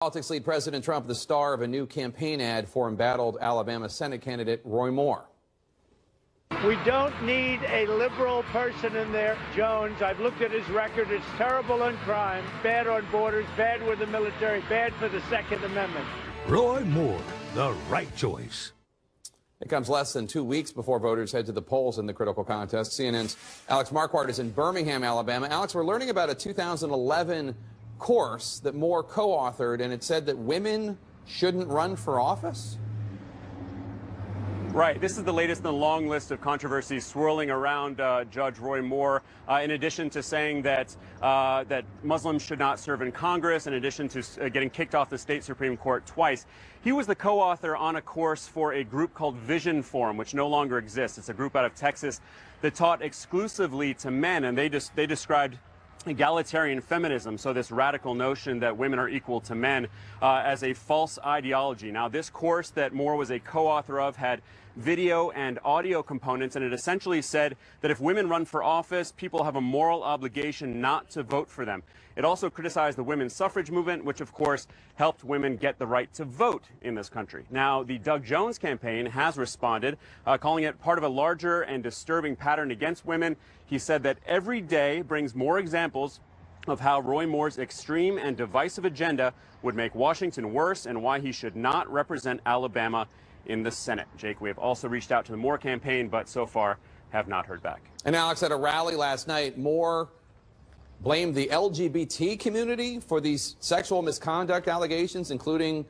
Politics lead President Trump the star of a new campaign ad for embattled Alabama Senate candidate Roy Moore. We don't need a liberal person in there. Jones, I've looked at his record. It's terrible on crime, bad on borders, bad with the military, bad for the Second Amendment. Roy Moore, the right choice. It comes less than 2 weeks before voters head to the polls in the critical contest. CNN's Alex Marquardt is in Birmingham, Alabama. Alex, we're learning about a 2011 course that Moore co-authored, and it said that women shouldn't run for office? Right. This is the latest in a long list of controversies swirling around Judge Roy Moore, in addition to saying that that Muslims should not serve in Congress, in addition to getting kicked off the state Supreme Court twice. He was the co-author on a course for a group called Vision Forum, which no longer exists. It's a group out of Texas that taught exclusively to men, and they described egalitarian feminism, so this radical notion that women are equal to men, as a false ideology. Now, this course that Moore was a co-author of had video and audio components, and it essentially said that if women run for office, people have a moral obligation not to vote for them. It also criticized the women's suffrage movement, which of course helped women get the right to vote in this country. Now, the Doug Jones campaign has responded, calling it part of a larger and disturbing pattern against women. He said that every day brings more examples of how Roy Moore's extreme and divisive agenda would make Washington worse and why he should not represent Alabama in the Senate. Jake, we have also reached out to the Moore campaign, but so far have not heard back. And Alex, at a rally last night, Moore blamed the LGBT community for these sexual misconduct allegations, including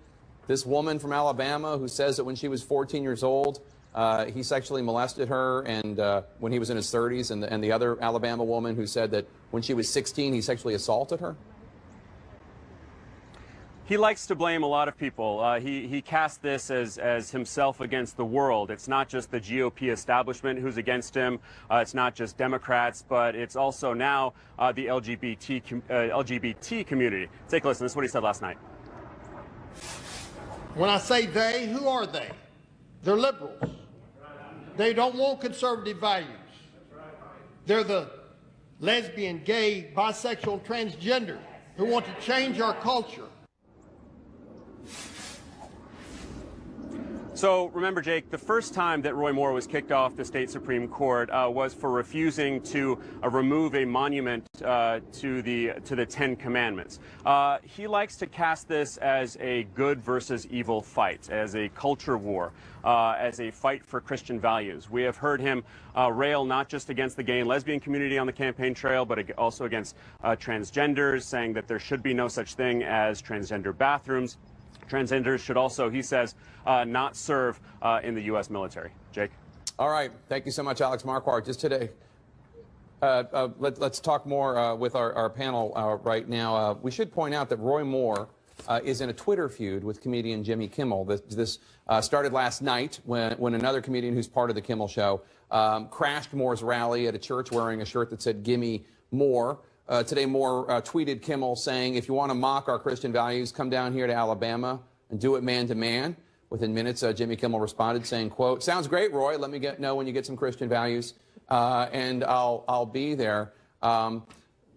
this woman from Alabama who says that when she was 14 years old, he sexually molested her, and when he was in his 30s, and the other Alabama woman who said that when she was 16, he sexually assaulted her. He likes to blame a lot of people. He cast this as himself against the world. It's not just the GOP establishment who's against him. It's not just Democrats, but it's also now the LGBT community. Take a listen. This is what he said last night. When I say they, who are they? They're liberals. They don't want conservative values. They're the lesbian, gay, bisexual, transgender who want to change our culture. So remember, Jake, the first time that Roy Moore was kicked off the state Supreme Court was for refusing to remove a monument to the Ten Commandments. He likes to cast this as a good versus evil fight, as a culture war, as a fight for Christian values. We have heard him rail not just against the gay and lesbian community on the campaign trail, but also against transgenders, saying that there should be no such thing as transgender bathrooms. Transgenders should also, he says, not serve in the U.S. military. Jake? All right. Thank you so much, Alex Marquardt. Just today, let's talk more with our panel right now. We should point out that Roy Moore is in a Twitter feud with comedian Jimmy Kimmel. This started last night when another comedian who's part of the Kimmel Show crashed Moore's rally at a church wearing a shirt that said, "Gimme More." Today, Moore tweeted Kimmel saying, "If you want to mock our Christian values, come down here to Alabama and do it man to man." Within minutes, Jimmy Kimmel responded saying, quote, "Sounds great, Roy. Let me know when you get some Christian values, and I'll be there."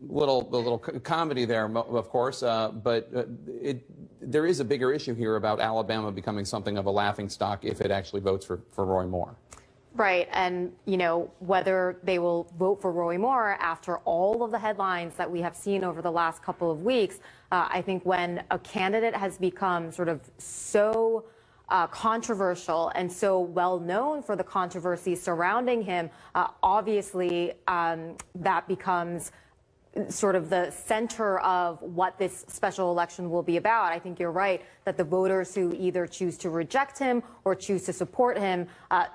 Little comedy there, of course, but there is a bigger issue here about Alabama becoming something of a laughingstock if it actually votes for Roy Moore. Right. And, you know, whether they will vote for Roy Moore after all of the headlines that we have seen over the last couple of weeks, I think when a candidate has become sort of so controversial and so well known for the controversy surrounding him, obviously that becomes sort of the center of what this special election will be about. I think you're right that the voters who either choose to reject him or choose to support him,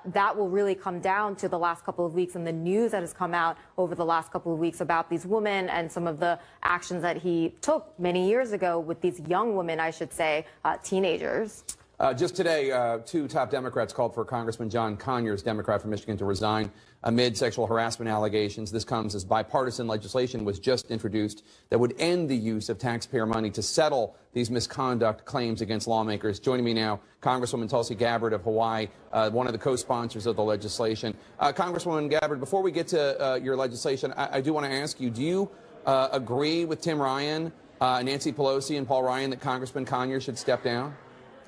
that will really come down to the last couple of weeks and the news that has come out over the last couple of weeks about these women and some of the actions that he took many years ago with these young women, I should say, teenagers. Just today, two top Democrats called for Congressman John Conyers, Democrat from Michigan, to resign amid sexual harassment allegations. This comes as bipartisan legislation was just introduced that would end the use of taxpayer money to settle these misconduct claims against lawmakers. Joining me now, Congresswoman Tulsi Gabbard of Hawaii, one of the co-sponsors of the legislation. Congresswoman Gabbard, before we get to your legislation, I do want to ask you, do you agree with Tim Ryan Nancy Pelosi and Paul Ryan, that Congressman Conyers should step down?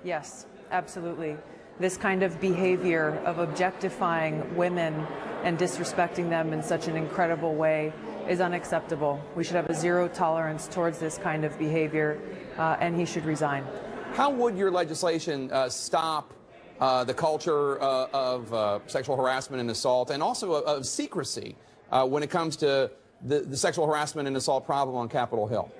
Yes, absolutely. This kind of behavior of objectifying women and disrespecting them in such an incredible way is unacceptable. We should have a zero tolerance towards this kind of behavior, and he should resign. How would your legislation stop the culture of sexual harassment and assault, and also of secrecy when it comes to the sexual harassment and assault problem on Capitol Hill?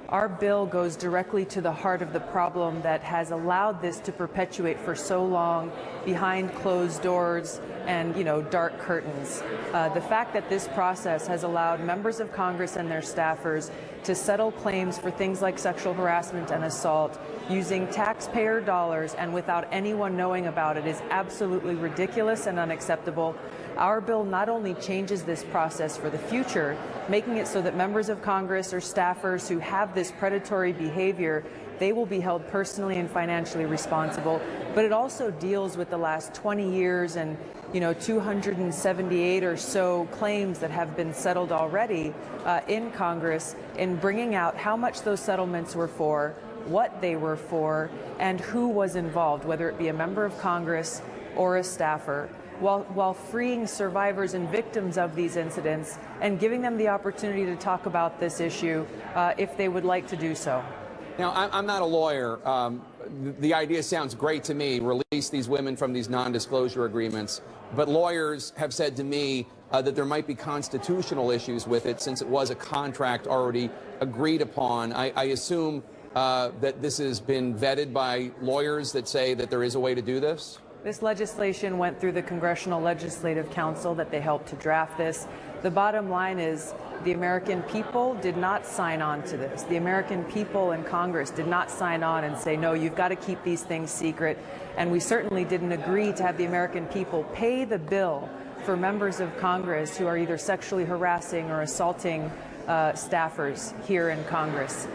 Our bill goes directly to the heart of the problem that has allowed this to perpetuate for so long behind closed doors and, dark curtains. The fact that this process has allowed members of Congress and their staffers to settle claims for things like sexual harassment and assault using taxpayer dollars and without anyone knowing about it is absolutely ridiculous and unacceptable. Our bill not only changes this process for the future, making it so that members of Congress or staffers who have this predatory behavior, they will be held personally and financially responsible, but it also deals with the last 20 years and 278 or so claims that have been settled already in Congress, in bringing out how much those settlements were for, what they were for, and who was involved, whether it be a member of Congress or a staffer, while freeing survivors and victims of these incidents and giving them the opportunity to talk about this issue if they would like to do so. Now, I'm not a lawyer. The idea sounds great to me, release these women from these non-disclosure agreements. But lawyers have said to me that there might be constitutional issues with it since it was a contract already agreed upon. I assume that this has been vetted by lawyers that say that there is a way to do this? This legislation went through the Congressional Legislative Council that they helped to draft this. The bottom line is the American people did not sign on to this. The American people in Congress did not sign on and say, no, you've got to keep these things secret. And we certainly didn't agree to have the American people pay the bill for members of Congress who are either sexually harassing or assaulting staffers here in Congress.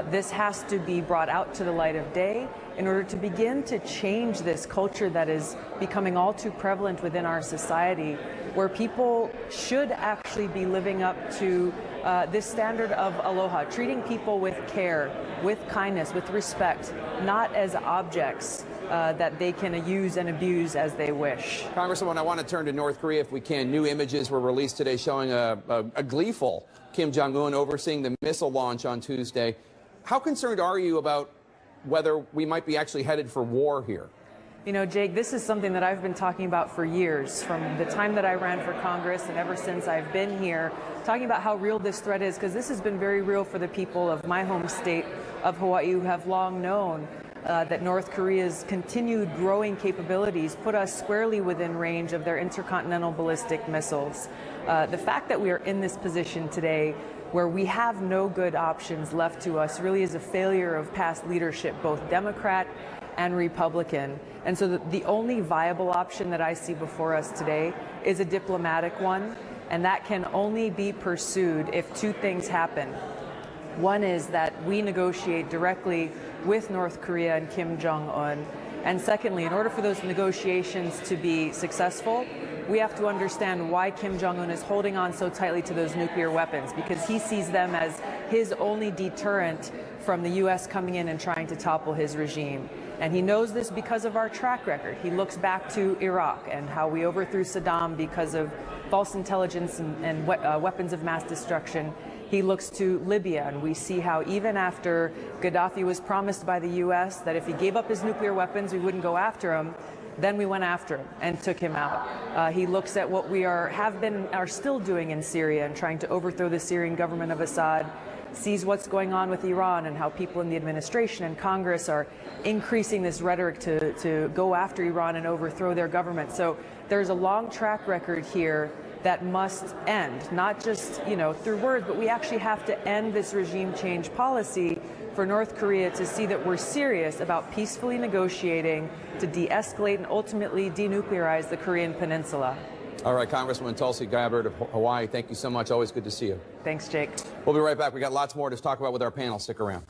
This has to be brought out to the light of day in order to begin to change this culture that is becoming all too prevalent within our society, where people should actually be living up to this standard of aloha, treating people with care, with kindness, with respect, not as objects that they can use and abuse as they wish. Congresswoman, I want to turn to North Korea if we can. New images were released today showing a gleeful Kim Jong-un overseeing the missile launch on Tuesday. How concerned are you about whether we might be actually headed for war here? Jake, this is something that I've been talking about for years, from the time that I ran for Congress and ever since I've been here, talking about how real this threat is, because this has been very real for the people of my home state of Hawaii, who have long known that North Korea's continued growing capabilities put us squarely within range of their intercontinental ballistic missiles. The fact that we are in this position today, where we have no good options left to us, really is a failure of past leadership, both Democrat and Republican. And so the only viable option that I see before us today is a diplomatic one, and that can only be pursued if two things happen. One is that we negotiate directly with North Korea and Kim Jong-un. And secondly, in order for those negotiations to be successful, we have to understand why Kim Jong-un is holding on so tightly to those nuclear weapons, because he sees them as his only deterrent from the U.S. coming in and trying to topple his regime. And he knows this because of our track record. He looks back to Iraq and how we overthrew Saddam because of false intelligence and weapons of mass destruction. He looks to Libya, and we see how even after Gaddafi was promised by the U.S. that if he gave up his nuclear weapons, we wouldn't go after him, then we went after him and took him out. He looks at what we are still doing in Syria and trying to overthrow the Syrian government of Assad, sees what's going on with Iran and how people in the administration and Congress are increasing this rhetoric to go after Iran and overthrow their government. So there's a long track record here that must end, not just through words, but we actually have to end this regime change policy for North Korea to see that we're serious about peacefully negotiating to de-escalate and ultimately denuclearize the Korean Peninsula. All right, Congresswoman Tulsi Gabbard of Hawaii, thank you so much. Always good to see you. Thanks, Jake. We'll be right back. We got lots more to talk about with our panel. Stick around.